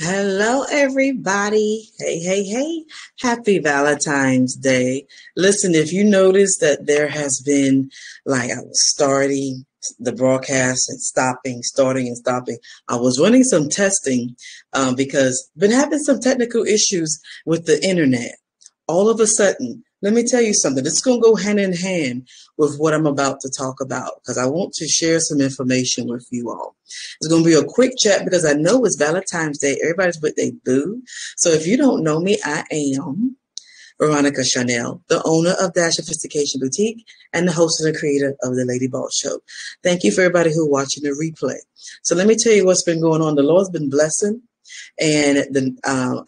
Hello, everybody. Hey, hey, hey. Happy Valentine's Day. Listen, if you notice that there has been, like, I was starting the broadcast and stopping, starting and stopping, I was running some testing because I've been having some technical issues with the internet. All of a sudden, let me tell you something. This is going to go hand in hand with what I'm about to talk about because I want to share some information with you all. It's going to be a quick chat because I know it's Valentine's Day. Everybody's with their boo. So if you don't know me, I am Veronica Chanel, the owner of Dash Sophistication Boutique and the host and the creator of the Lady Boss Show. Thank you for everybody who's watching the replay. So let me tell you what's been going on. The Lord's been blessing, and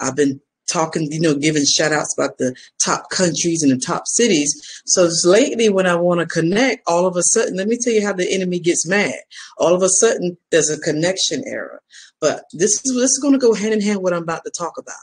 I've been talking, giving shout outs about the top countries and the top cities. So just lately when I want to connect, all of a sudden, let me tell you how the enemy gets mad. All of a sudden, there's a connection error. But this is going to go hand in hand with what I'm about to talk about.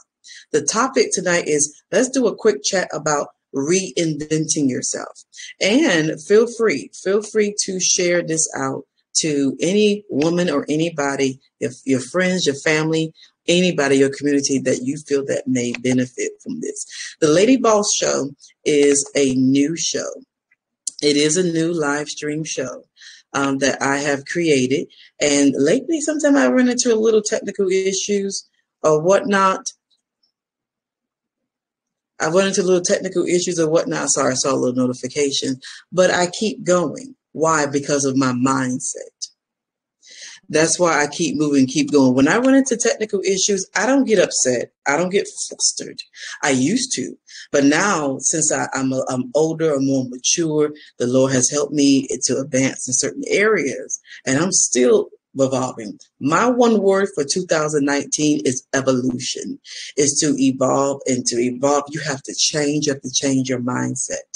The topic tonight is, let's do a quick chat about reinventing yourself. And feel free to share this out to any woman or anybody, if your friends, your family, anybody, your community that you feel that may benefit from this. The Lady Boss Show is a new show. It is a new live stream show that I have created. And lately, sometimes I run into a little technical issues or whatnot. Sorry, I saw a little notification, but I keep going. Why? Because of my mindset. That's why I keep moving, keep going. When I run into technical issues, I don't get upset. I don't get flustered. I used to. But now, since I'm older, I'm more mature, the Lord has helped me to advance in certain areas. And I'm still evolving. My one word for 2019 is evolution. Is to evolve. And to evolve, you have to change. You have to change your mindset.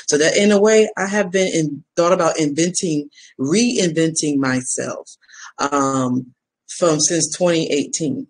So that in a way, I have been thought about reinventing myself since 2018.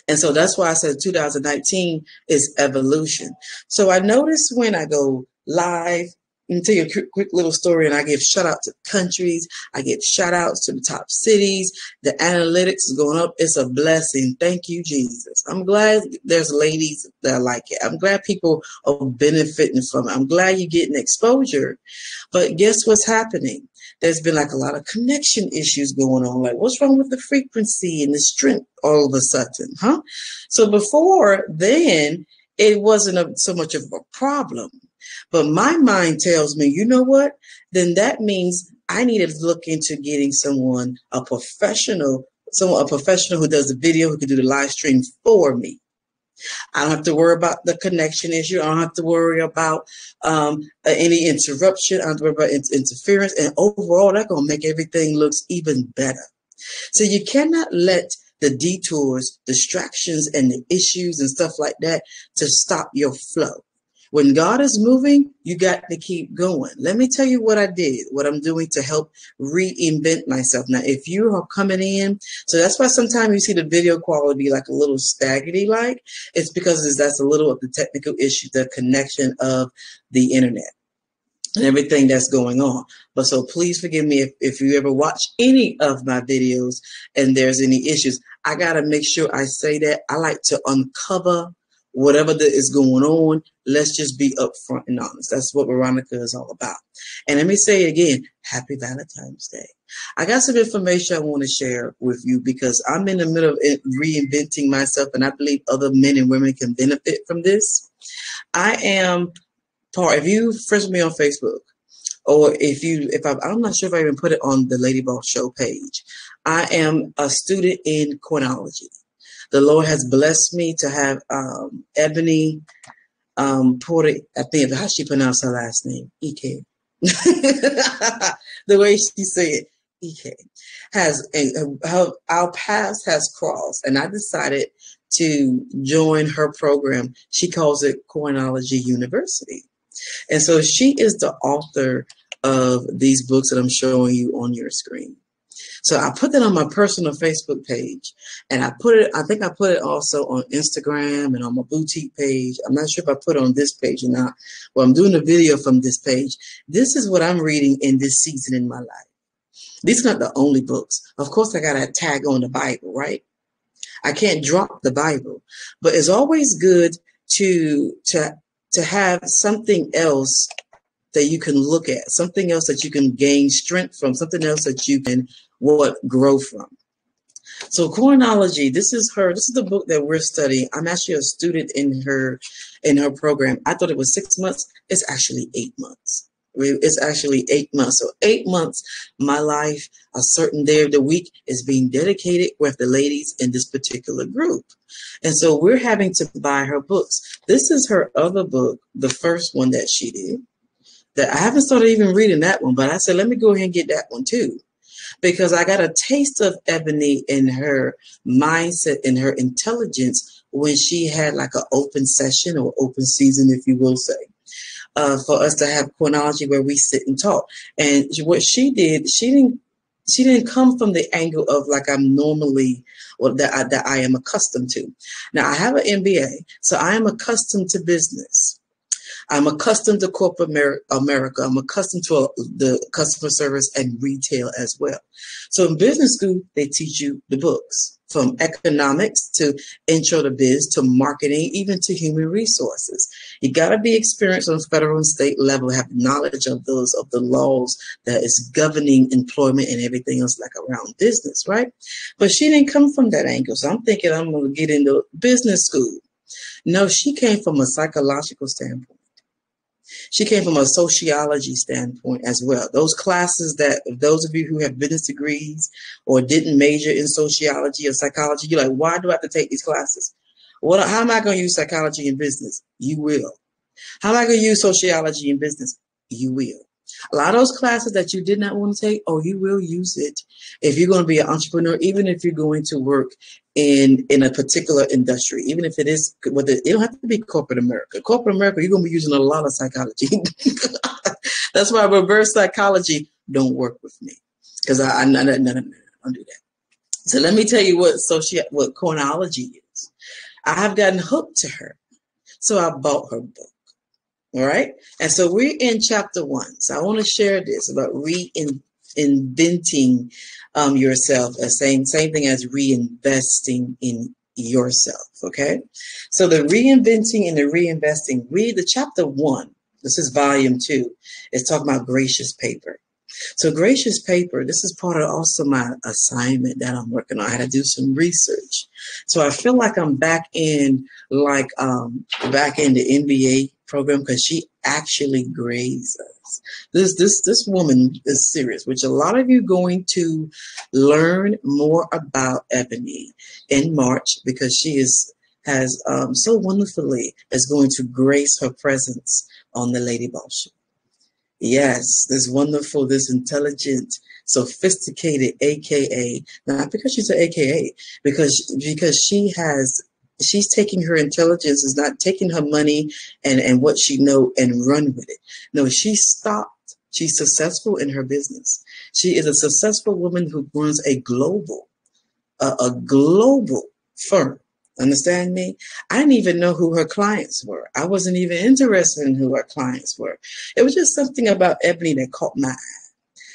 And so that's why I said 2019 is evolution. So I notice when I go live, and tell you a quick little story, and I give shout out to countries. I give shout outs to the top cities. The analytics is going up. It's a blessing. Thank you, Jesus. I'm glad there's ladies that like it. I'm glad people are benefiting from it. I'm glad you're getting exposure. But guess what's happening? There's been like a lot of connection issues going on. Like, what's wrong with the frequency and the strength all of a sudden, huh? So before then, it wasn't so much of a problem. But my mind tells me, you know what? Then that means I need to look into getting a professional who does the video, who can do the live stream for me. I don't have to worry about the connection issue. I don't have to worry about any interruption. I don't have to worry about interference. And overall, that's going to make everything looks even better. So you cannot let the detours, distractions, and the issues and stuff like that to stop your flow. When God is moving, you got to keep going. Let me tell you what I did, what I'm doing to help reinvent myself. Now, if you are coming in, so that's why sometimes you see the video quality like a little staggery like. It's because that's a little of the technical issue, the connection of the internet and everything that's going on. But so please forgive me if you ever watch any of my videos and there's any issues. I got to make sure I say that. I like to uncover whatever that is going on. Let's just be upfront and honest. That's what Veronica is all about. And let me say again, happy Valentine's Day. I got some information I want to share with you because I'm in the middle of reinventing myself, and I believe other men and women can benefit from this. If you friend me on Facebook, or I'm not sure if I even put it on the Lady Boss Show page. I am a student in criminology. The Lord has blessed me to have Ebony Porter, I think how she pronounced her last name, Ike. The way she said Ike, our paths has crossed, and I decided to join her program. She calls it Criminology University. And so she is the author of these books that I'm showing you on your screen. So I put that on my personal Facebook page, and I think I put it also on Instagram and on my boutique page. I'm not sure if I put it on this page or not. Well, I'm doing a video from this page. This is what I'm reading in this season in my life. These are not the only books. Of course, I got to tag on the Bible, right? I can't drop the Bible, but it's always good to to to have something else that you can look at, something else that you can gain strength from, something else that you can grow from. So Chronology, this is the book that we're studying. I'm actually a student in her program. I thought it was 6 months. It's actually 8 months. It's actually 8 months. So 8 months, my life, a certain day of the week is being dedicated with the ladies in this particular group. And so we're having to buy her books. This is her other book, the first one that she did. That I haven't started even reading that one, but I said, let me go ahead and get that one too, because I got a taste of Ebony in her mindset, in her intelligence, when she had like an open session or open season, if you will say, for us to have chronology where we sit and talk. And what she did, she didn't come from the angle of like I'm normally, or that I am accustomed to. Now I have an MBA, so I am accustomed to business. I'm accustomed to corporate America. I'm accustomed to the customer service and retail as well. So in business school, they teach you the books, from economics to intro to biz to marketing, even to human resources. You got to be experienced on federal and state level, have knowledge of the laws that is governing employment and everything else like around business, right? But she didn't come from that angle. So I'm thinking I'm going to get into business school. No, she came from a psychological standpoint. She came from a sociology standpoint as well. Those classes that those of you who have business degrees or didn't major in sociology or psychology, you're like, why do I have to take these classes? Well, how am I going to use psychology in business? You will. How am I going to use sociology in business? You will. A lot of those classes that you did not want to take, oh, you will use it if you're going to be an entrepreneur, even if you're going to work in a particular industry, even if it is, whether it don't have to be corporate America. Corporate America, you're going to be using a lot of psychology. That's why reverse psychology don't work with me, because I don't do that. So let me tell you what chronology is. I have gotten hooked to her, so I bought her book. All right. And so we're in chapter 1. So I want to share this about reinventing yourself, as same thing as reinvesting in yourself. Okay. So the reinventing and the reinvesting, the chapter 1, this is volume 2, is talking about gracious paper. So gracious paper, this is part of also my assignment that I'm working on. I had to do some research. So I feel like I'm back in the MBA program, because she actually grades us. This woman is serious, which a lot of you going to learn more about Ebony in March, because she has so wonderfully is going to grace her presence on the Lady Boss Show. Yes, this wonderful, this intelligent, sophisticated AKA, not because she's an AKA, because she's taking her intelligence, is not taking her money and what she know and run with it. No, she stopped. She's successful in her business. She is a successful woman who runs a global firm. Understand me? I didn't even know who her clients were. I wasn't even interested in who her clients were. It was just something about Ebony that caught my eye.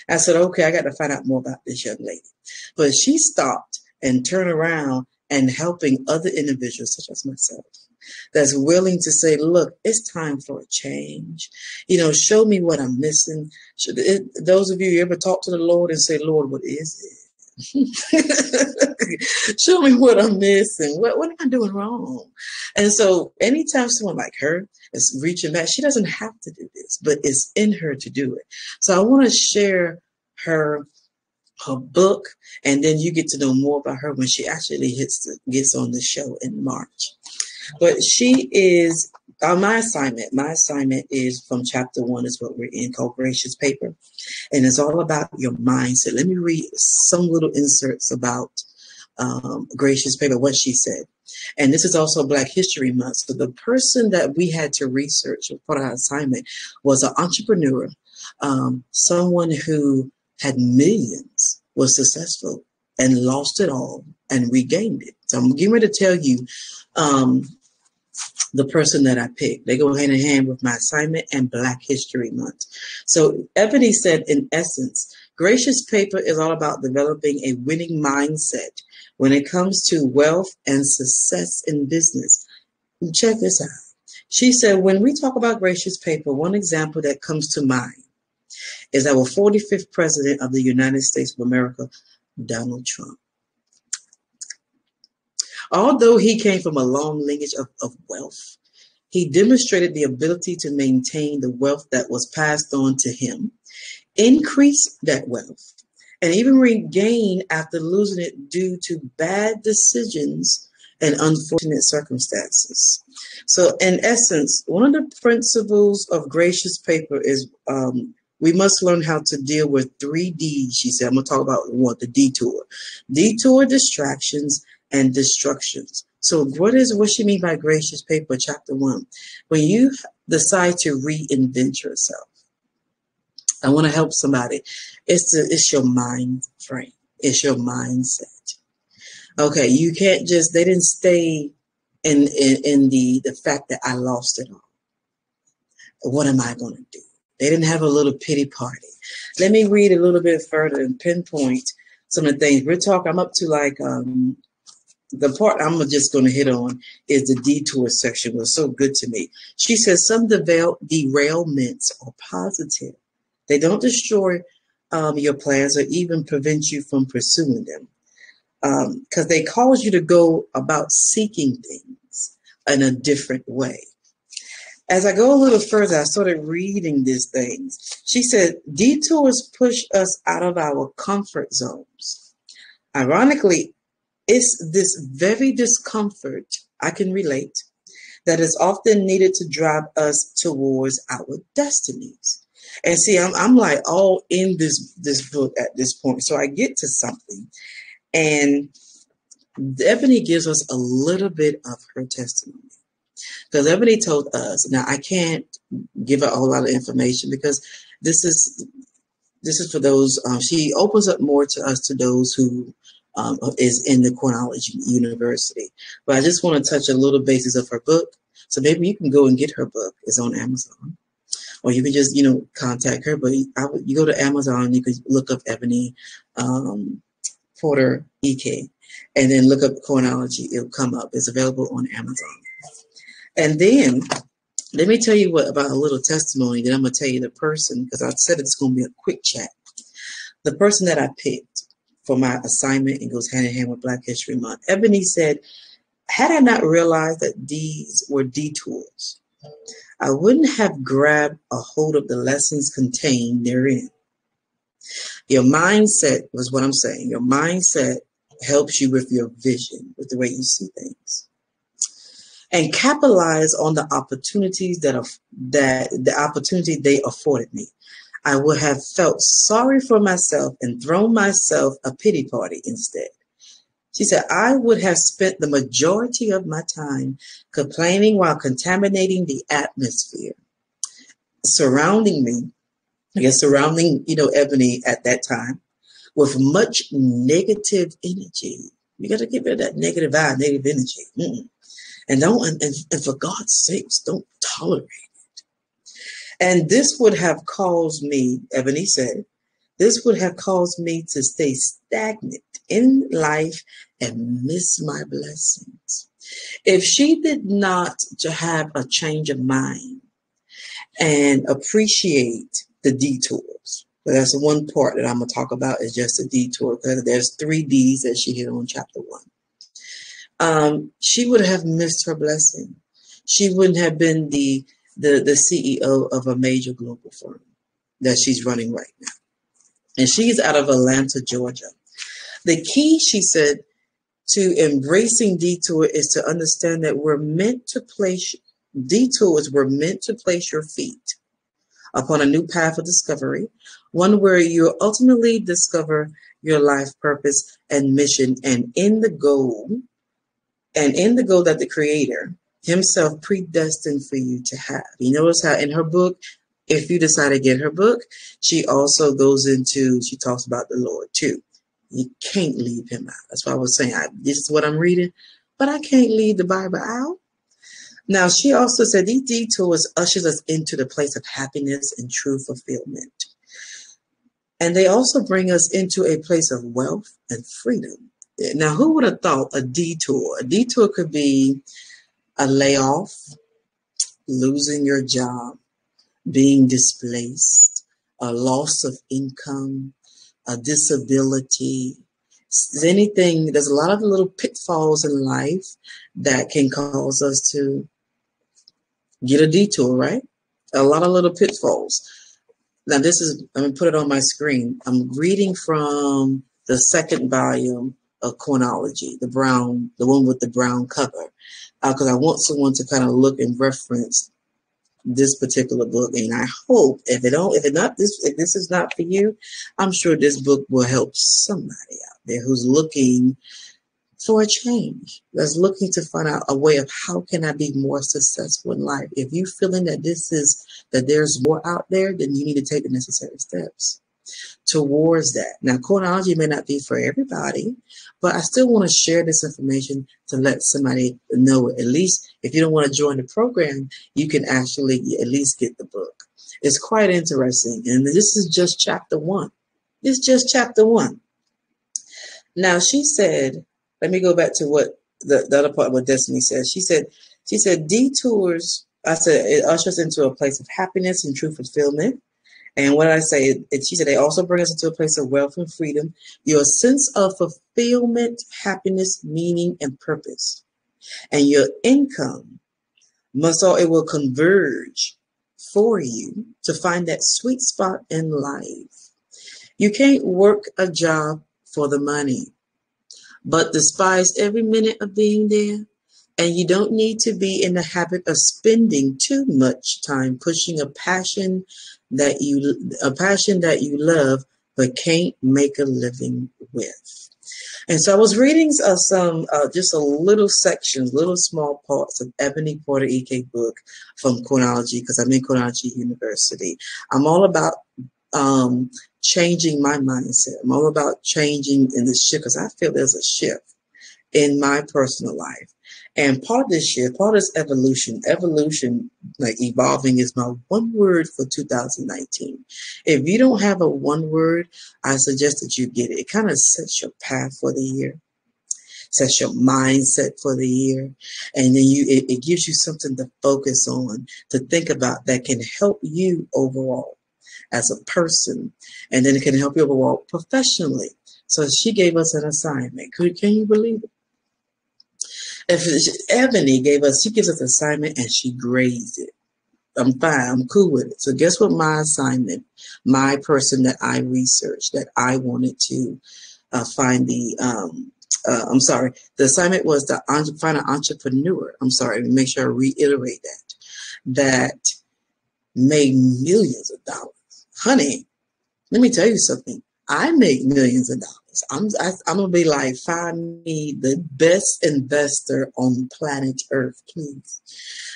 I said, okay, I got to find out more about this young lady. But she stopped and turned around and helping other individuals, such as myself, that's willing to say, look, it's time for a change. Show me what I'm missing. Those of you ever talk to the Lord and say, Lord, what is it? Show me what I'm missing. What am I doing wrong? And so anytime someone like her is reaching back, she doesn't have to do this, but it's in her to do it. So I want to share her book, and then you get to know more about her when she actually gets on the show in March. But she is my assignment. My assignment is from chapter 1 is what we're in, called Gracious Paper. And it's all about your mindset. Let me read some little inserts about Gracious Paper, what she said. And this is also Black History Month. So the person that we had to research for our assignment was an entrepreneur, someone who had millions, was successful and lost it all and regained it. So I'm getting ready to tell you the person that I picked. They go hand in hand with my assignment and Black History Month. So Ebony said, in essence, Gracious Paper is all about developing a winning mindset when it comes to wealth and success in business. Check this out. She said, when we talk about gracious paper, one example that comes to mind is our 45th president of the United States of America, Donald Trump. Although he came from a long lineage of wealth, he demonstrated the ability to maintain the wealth that was passed on to him, increase that wealth, and even regain after losing it due to bad decisions and unfortunate circumstances. So in essence, one of the principles of gracious paper is we must learn how to deal with 3 Ds. She said, I'm going to talk about the detour. Detour, distractions, and destructions. So what she mean by gracious paper, chapter 1? When you decide to reinvent yourself, I want to help somebody. It's your mind frame. It's your mindset. Okay, you can't just, they didn't stay in the fact that I lost it all. What am I going to do? They didn't have a little pity party. Let me read a little bit further and pinpoint some of the things. I'm up to like, the part I'm just going to hit on is the detour section. It was so good to me. She says some derailments are positive. They don't destroy your plans or even prevent you from pursuing them. Because they cause you to go about seeking things in a different way. As I go a little further, I started reading these things. She said, detours push us out of our comfort zones. Ironically, it's this very discomfort, I can relate, that is often needed to drive us towards our destinies. And see, I'm like all in this book at this point. So I get to something. And Ebony gives us a little bit of her testimony. Because Ebony told us, now I can't give out a whole lot of information because this is for those, she opens up more to us, to those who is in the Cornell's University. But I just want to touch a little basis of her book. So maybe you can go and get her book. It's on Amazon. Or you can just, contact her. But you go to Amazon, you can look up Ebony Porter EK, and then look up Cornology. It'll come up. It's available on Amazon. And then let me tell you about a little testimony. Then I'm going to tell you the person, because I said it's going to be a quick chat. The person that I picked for my assignment, and goes hand in hand with Black History Month. Ebony said, had I not realized that these were detours, I wouldn't have grabbed a hold of the lessons contained therein. Your mindset was what I'm saying. Your mindset helps you with your vision, with the way you see things, and capitalize on the opportunities that the opportunity they afforded me. I would have felt sorry for myself and thrown myself a pity party instead. She said, I would have spent the majority of my time complaining while contaminating the atmosphere surrounding me. Surrounding, Ebony at that time with much negative energy. You got to get rid of that negative vibe, negative energy. And for God's sakes, don't tolerate it. And this would have caused me, Ebony said, this would have caused me to stay stagnant in life and miss my blessings. If she did not have a change of mind and appreciate the detours, but that's the one part that I'm going to talk about is just the detour, because there's 3 Ds that she hit on chapter 1. She would have missed her blessing. She wouldn't have been the CEO of a major global firm that she's running right now. And she's out of Atlanta, Georgia. The key, she said, to embracing detour is to understand that detours were meant to place your feet upon a new path of discovery, one where you ultimately discover your life purpose and mission, and in the goal that the Creator himself predestined for you to have. You notice how in her book, if you decide to get her book, she also she talks about the Lord too. You can't leave him out. That's why I was saying, this is what I'm reading, but I can't leave the Bible out. Now, she also said these detours ushers us into the place of happiness and true fulfillment. And they also bring us into a place of wealth and freedom. Now, who would have thought a detour? A detour could be a layoff, losing your job, being displaced, a loss of income, a disability, anything. There's a lot of little pitfalls in life that can cause us to get a detour, right? A lot of little pitfalls. Now, this is, I'm going to put it on my screen. I'm reading from the second volume of Chronology, the one with the brown cover, because I want someone to kind of look and reference this particular book. And I hope if this is not for you, I'm sure this book will help somebody out there who's looking for a change, that's looking to find out a way of how can I be more successful in life. If you're feeling that there's more out there, then you need to take the necessary steps towards that. Now, chronology may not be for everybody, but I still want to share this information to let somebody know. At least if you don't want to join the program, you can actually at least get the book. It's quite interesting. And this is just chapter 1. It's just chapter 1. Now, she said, let me go back to what the other part of what Destiny says. She said, detours, I said, it ushers into a place of happiness and true fulfillment. And what I say, she said, they also bring us into a place of wealth and freedom. Your sense of fulfillment, happiness, meaning, and purpose. And your income it will converge for you to find that sweet spot in life. You can't work a job for the money, but despise every minute of being there. And you don't need to be in the habit of spending too much time pushing a passion that you love but can't make a living with. And so I was reading some just a little sections, little small parts of Ebony Porter Ike book from Chronology, because I'm in Chronology University. I'm all about changing my mindset. I'm all about changing in this shift, because I feel there's a shift in my personal life. And part of this shift, part of this evolution, like evolving, is my one word for 2019. If you don't have a one word, I suggest that you get it. It kind of sets your path for the year, sets your mindset for the year, and then it gives you something to focus on, to think about, that can help you overall as a person, and then it can help you overall professionally. So she gave us an assignment. Can you believe it? Ebony she gives us an assignment and she grades it. I'm fine. I'm cool with it. So guess what my assignment, my person that I researched, that I wanted to find the assignment was to find an entrepreneur. I'm sorry, make sure I reiterate that made millions of dollars. Honey, let me tell you something. I make millions of dollars. I'm gonna be like, find me the best investor on planet Earth, please.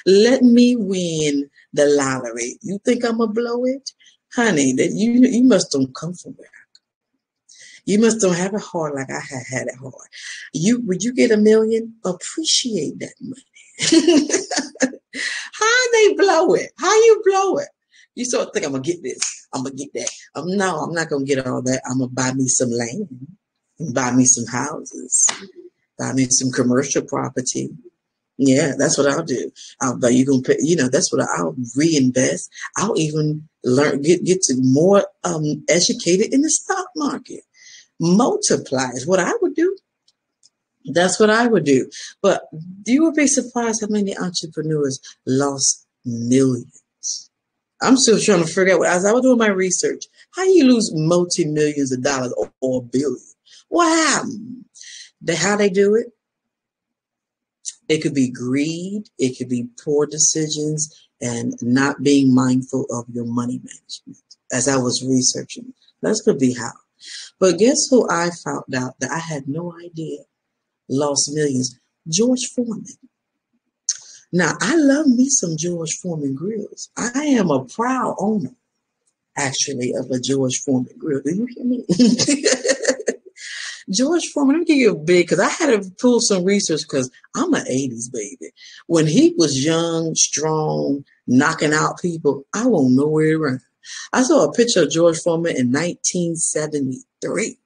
Let me win the lottery. You think I'm gonna blow it, honey? That you must don't come from where. You must don't have it hard like I had it hard. Would you get $1 million? Appreciate that money. How they blow it? How you blow it? You sort of think, I'm going to get this, I'm going to get that. No, I'm not going to get all that. I'm going to buy me some land, buy me some houses, buy me some commercial property. Yeah, that's what I'll do. That's what I'll reinvest. I'll even get to more educated in the stock market. Multiply is what I would do. That's what I would do. But you would be surprised how many entrepreneurs lost millions. I'm still trying to figure out, as I was doing my research, how you lose multi-millions of dollars or $1 billion. What happened? How they do it? It could be greed. It could be poor decisions and not being mindful of your money management. As I was researching, that could be how. But guess who I found out that I had no idea lost millions? George Foreman. Now, I love me some George Foreman grills. I am a proud owner, actually, of a George Foreman grill. Do you hear me? George Foreman, let me give you a big, because I had to pull some research, because I'm an 80s baby. When he was young, strong, knocking out people, I won't know where to run. I saw a picture of George Foreman in 1973.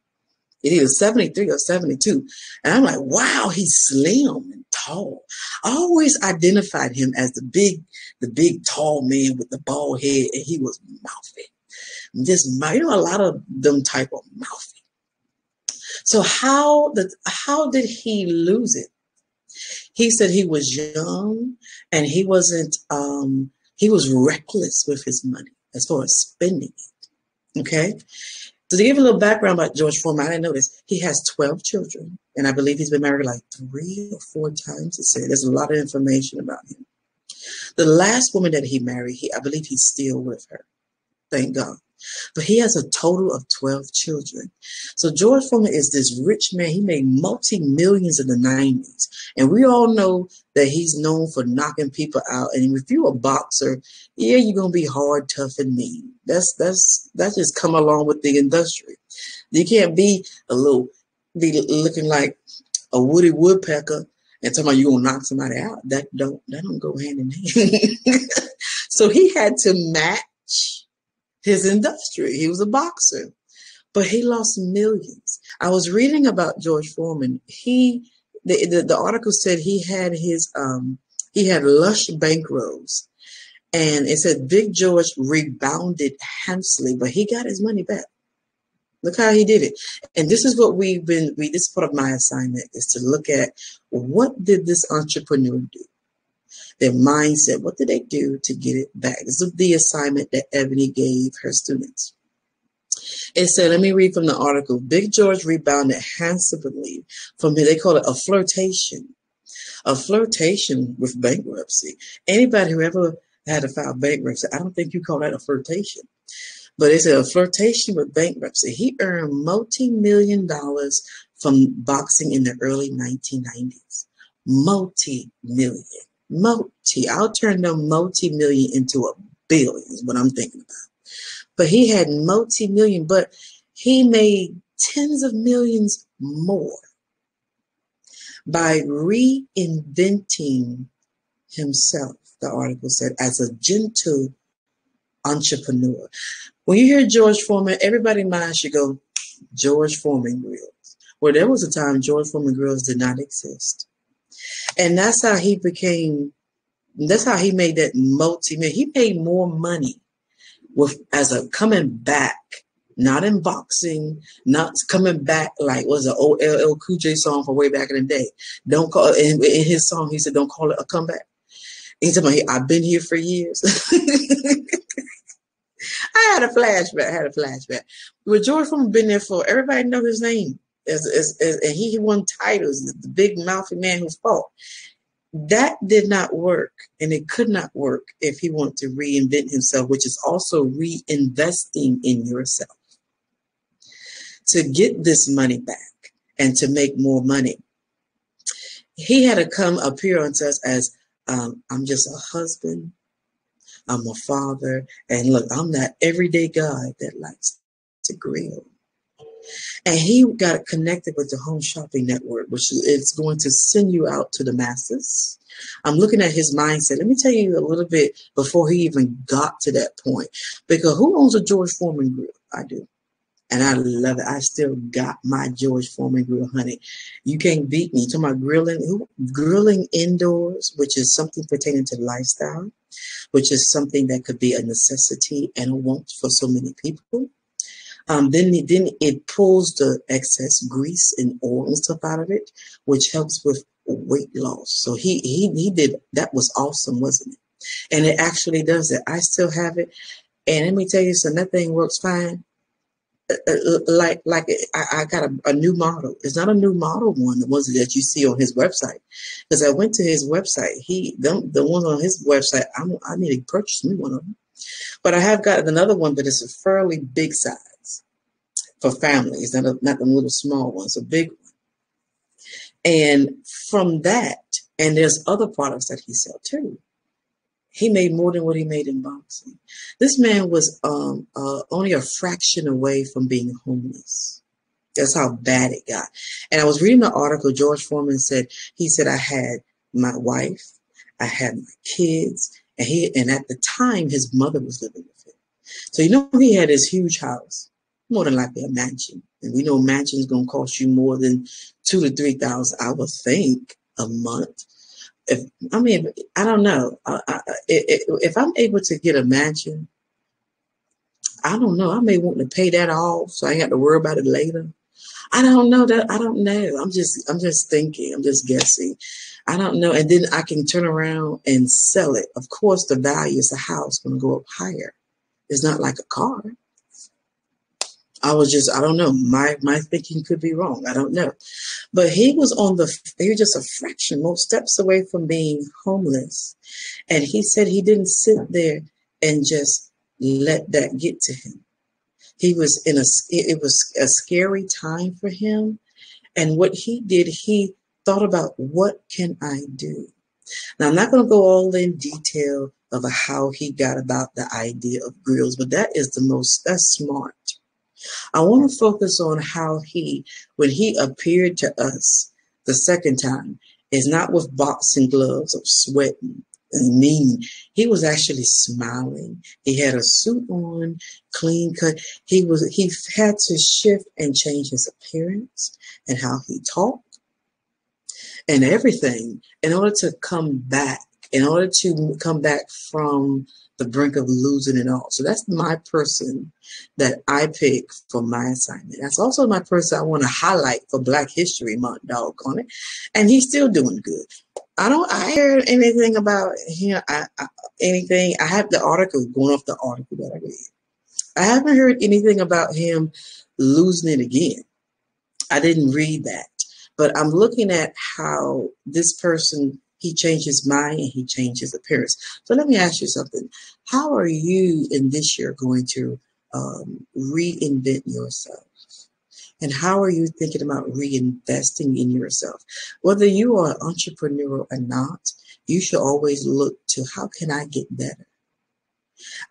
It's either 73 or 72. And I'm like, wow, he's slim and tall. I always identified him as the big tall man with the bald head, and he was mouthy. Just, you know, a lot of them type of mouthy. So how did he lose it? He said he was young and he was reckless with his money as far as spending it. Okay. So to give a little background about George Foreman, I didn't know this. He has 12 children, and I believe he's been married like 3 or 4 times. It said there's a lot of information about him. The last woman that he married, I believe he's still with her. Thank God. But he has a total of 12 children. So George Foreman is this rich man. He made multi-millions in the 90s. And we all know that he's known for knocking people out. And if you're a boxer, yeah, you're going to be hard, tough, and mean. That's just come along with the industry. You can't be looking like a Woody Woodpecker and talking about you're going to knock somebody out. That don't go hand in hand. So he had to match his industry. He was a boxer, but he lost millions. I was reading about George Foreman. The article said he had lush bankrolls, and it said Big George rebounded handsomely, but he got his money back. Look how he did it. And this is what this is part of my assignment, is to look at what did this entrepreneur do? Their mindset. What did they do to get it back? This is the assignment that Ebony gave her students. It said, let me read from the article. Big George rebounded handsomely from, they call it a flirtation. A flirtation with bankruptcy. Anybody who ever had to file bankruptcy, I don't think you call that a flirtation. But it's a flirtation with bankruptcy. He earned multi-million dollars from boxing in the early 1990s. Multi-million. I'll turn them multi-million into a billion is what I'm thinking about. But he had multi-million, but he made tens of millions more by reinventing himself, the article said, as a gentle entrepreneur. When you hear George Foreman, everybody's mind should go, George Foreman grills. Well, there was a time George Foreman grills did not exist. And that's how he made that multi-million. He made more money coming back, not in boxing, not coming back like was an old LL Cool J song from way back in the day. Don't call it, in his song, he said, don't call it a comeback. He's talking about, I've been here for years. I had a flashback. But George Foreman been there for, everybody know his name. And he won titles, the big mouthy man who fought. That did not work, and it could not work if he wanted to reinvent himself, which is also reinvesting in yourself to get this money back and to make more money. He had to come appear unto us as, I'm just a husband, I'm a father, and look, I'm that everyday guy that likes to grill. And he got connected with the Home Shopping Network, which is going to send you out to the masses. I'm looking at his mindset. Let me tell you a little bit before he even got to that point. Because who owns a George Foreman grill? I do. And I love it. I still got my George Foreman grill, honey. You can't beat me. You're talking about grilling indoors, which is something pertaining to lifestyle, which is something that could be a necessity and a want for so many people. Then it pulls the excess grease and oil and stuff out of it, which helps with weight loss. So he did, that was awesome, wasn't it? And it actually does it. I still have it. And let me tell you something, that thing works fine. I got a new model. It's not a new model one, the ones that you see on his website. Because I went to his website. The ones on his website, I need to purchase me one of them. But I have got another one, but it's a fairly big size for families, not the little small ones, a big one. And from that, and there's other products that he sells too. He made more than what he made in boxing. This man was only a fraction away from being homeless. That's how bad it got. And I was reading the article. George Foreman said, I had my wife, I had my kids, and at the time his mother was living with him. So he had this huge house. more than likely a mansion. And we know mansion's going to cost you more than 2 to 3 thousand, I would think, a month. If I mean, I don't know. If I'm able to get a mansion, I don't know. I may want to pay that off so I ain't got to worry about it later. I don't know that. I don't know. I'm just thinking. I'm just guessing. I don't know. And then I can turn around and sell it. Of course, the value of the house going to go up higher. It's not like a car. I don't know. My thinking could be wrong. I don't know. But he was just a fraction, most steps away from being homeless. And he said he didn't sit there and just let that get to him. It was a scary time for him. And what he did, he thought about, what can I do? Now, I'm not going to go all in detail of how he got about the idea of grills, but that's smart. I want to focus on how when he appeared to us the second time, is not with boxing gloves or sweating and mean. He was actually smiling. He had a suit on, clean cut. He had to shift and change his appearance and how he talked and everything in order to come back from the brink of losing it all. So that's my person that I pick for my assignment. That's also my person I want to highlight for Black History Month, doggone it. And he's still doing good. I heard anything about him. Anything. I have the article, going off the article that I read. I haven't heard anything about him losing it again. I didn't read that. But I'm looking at how this person, he changed his mind and he changed his appearance. So let me ask you something. How are you in this year going to reinvent yourself? And how are you thinking about reinvesting in yourself? Whether you are an entrepreneur or not, you should always look to, how can I get better?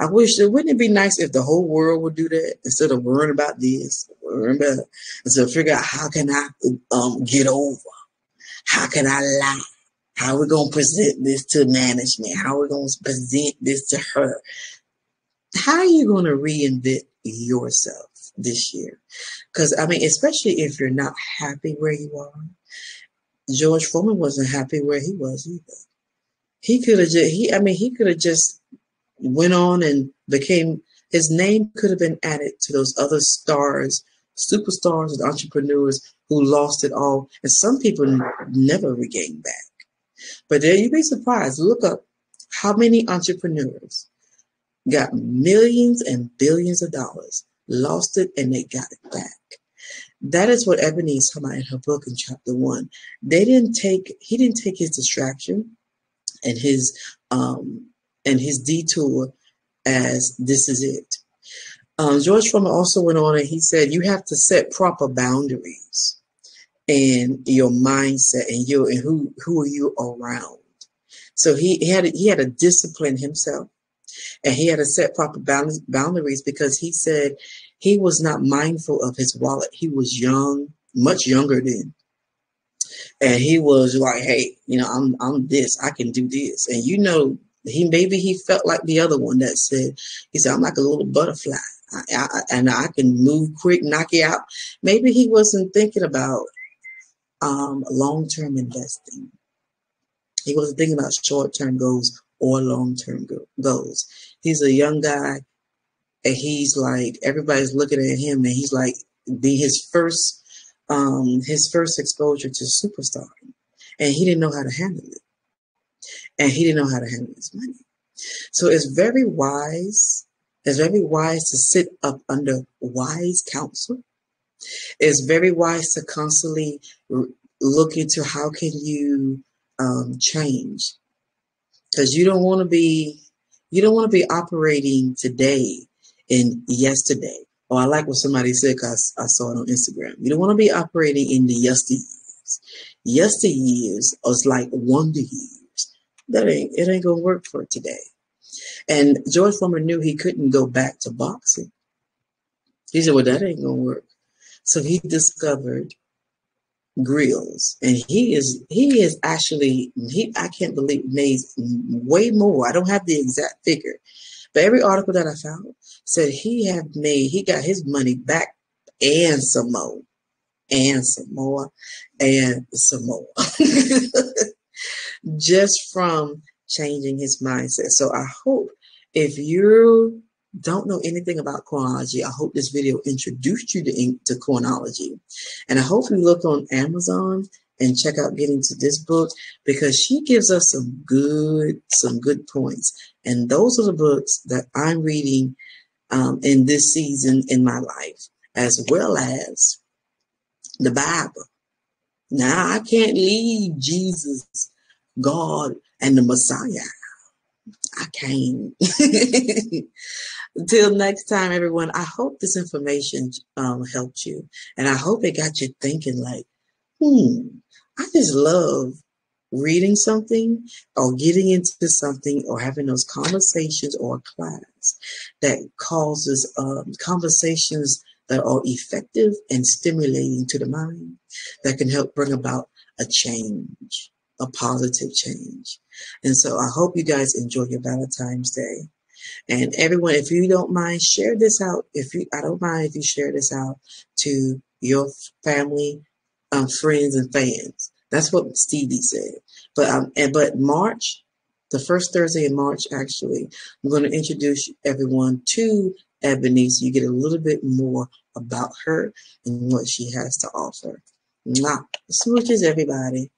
Wouldn't it be nice if the whole world would do that instead of worrying about this, instead of figure out, how can I get over? How can I lie? How are we going to present this to management? How are we going to present this to her? How are you going to reinvent yourself this year? Because, especially if you're not happy where you are. George Foreman wasn't happy where he was either. He could have just went on and his name could have been added to those other stars, superstars and entrepreneurs who lost it all. And some people never regained back. But there, you'd be surprised. Look up how many entrepreneurs got millions and billions of dollars, lost it, and they got it back. That is what Ebony is talking about in her book in chapter 1. He didn't take his distraction and his detour as this is it. George Foreman also went on and he said, you have to set proper boundaries in your mindset and who are you around. So he had to discipline himself, and he had to set proper boundaries, because he said he was not mindful of his wallet. He was young, much younger then. And he was like, hey, I'm this, I can do this. And he felt like the other one that said, I'm like a little butterfly. And I can move quick, knock you out. Maybe he wasn't thinking about long-term investing. He wasn't thinking about short-term goals or long-term goals. He's a young guy, and he's like, everybody's looking at him, and he's like, being his first exposure to superstar, and he didn't know how to handle it, and he didn't know how to handle his money. So it's very wise. It's very wise to sit up under wise counsel. It's very wise to constantly look into how can you change, because you don't want to be operating today in yesterday. Or I like what somebody said, because I saw it on Instagram. You don't want to be operating in the yesteryears. Yesteryears is like wonder years. It ain't gonna work for today. And George Foreman knew he couldn't go back to boxing. He said, well, that ain't gonna work. So he discovered grills, and he is actually, I can't believe, made way more. I don't have the exact figure, but every article that I found, said he got his money back and some more, and some more, and some more, just from changing his mindset. So I hope if you don't know anything about chronology, I hope this video introduced you to chronology. And I hope you look on Amazon and check out Getting to This Book, because she gives us some good points. And those are the books that I'm reading in this season in my life, as well as the Bible. Now, I can't leave Jesus, God, and the Messiah. I can't. Until next time, everyone, I hope this information helped you. And I hope it got you thinking like, I just love reading something or getting into something or having those conversations or a class that causes conversations that are effective and stimulating to the mind, that can help bring about a change, a positive change. And so I hope you guys enjoy your Valentine's Day. And everyone, if you don't mind, share this out. I don't mind if you share this out to your family, friends, and fans. That's what Stevie said. But March, the first Thursday in March, actually, I'm going to introduce everyone to Ebony, so you get a little bit more about her and what she has to offer. Mwah. Smooches, everybody.